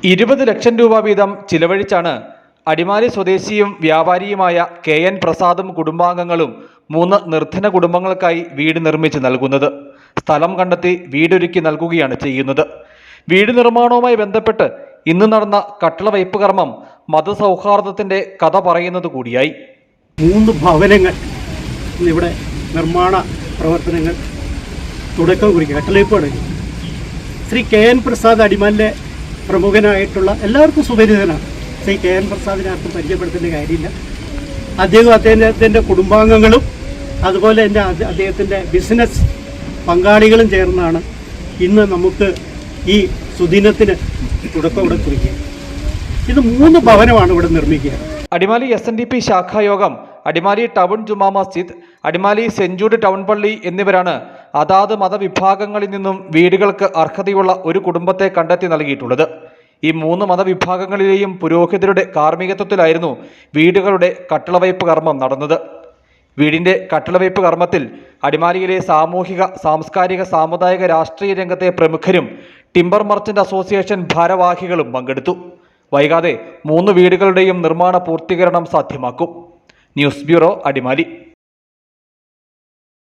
20 ലക്ഷം രൂപ വീതം ചിലവഴിച്ചാണ് അടിമാലി സ്വദേശിയും വ്യാപാരിയുമായ KN പ്രസാദും കുടുംബാംഗങ്ങളും 3 നിർധന കുടുംബങ്ങൾക്കായി വീട് നിർമ്മിച്ച് നൽകുന്നത്. സ്ഥലം കണ്ടെത്തി വീടൊരുക്കി നൽകുകയാണ് ചെയ്യുന്നത്. വീട് നിർമ്മാണവുമായി ബന്ധപ്പെട്ട് ഇന്ന് നടന്ന കട്ടളവയ്പ് കർമ്മം മതസൗഹാർദ്ദത്തിന്റെ കഥ പറയുന്നത് കൂടിയായി. 3 ഭവനങ്ങൾ ഇവിടെ നിർമ്മാണ പ്രവർത്തനങ്ങൾ തുടക്കം കുറിക്കുക. കട്ടളവയ്പാണ് ശ്രീ KN പ്രസാദ് അടിമാലിലെ പ്രമുഖനായിട്ടുള്ള എല്ലാവർക്കും സുപരിചിതനാണ്. ശ്രീ KN പ്രസാദിനെ ആർക്കും പരിചയപ്പെടുത്തേണ്ട കാര്യമില്ല. അദ്ദേഹത്തിൻ്റെ കുടുംബാംഗങ്ങളും അതുപോലെ തന്നെ അദ്ദേഹത്തിൻ്റെ ബിസിനസ് പങ്കാളികളും ചേർന്നാണ് ഇന്ന് നമുക്ക് ഈ സുദിനത്തിന് തുടക്കം ഇവിടെ കുറിക്കുക. ഇത് 3 ഭവനമാണ് ഇവിടെ നിർമ്മിക്കുക. Adimali SNDP ശാഖായോഗം, Adimali town Juma Masjid, Adimali saint Jude town പള്ളി എന്നിവരാണ് അതാത് മതവിഭാഗങ്ങളിൽ നിന്നും വീടുകൾക്ക് അർഹതയുള്ള ഒരു കുടുംബത്തെ കണ്ടെത്തി നൽകിയിട്ടുള്ളത്. ഈ 3 മതവിഭാഗങ്ങളിലെയും പുരോഹിതരുടെ കാർമ്മികത്വത്തിലായിരുന്നു വീടുകളുടെ കട്ടളവയ്പ് കർമ്മം നടന്നത്. വീടിന്റെ കട്ടളവയ്പ് കർമ്മത്തിൽ അടിമാലിയിലെ സാമൂഹിക, സാംസ്കാരിക, സാമുദായിക, രാഷ്ട്രീയ രംഗത്തെ പ്രമുഖരും ടിംബർ മർച്ചന്റ് അസോസിയേഷൻ ഭാരവാഹികളും പങ്കെടുത്തു. വൈകാതെ 3 വീടുകളുടെയും നിർമ്മാണ പൂർത്തീകരണം സാധ്യമാക്കും. News bureau, Adimali.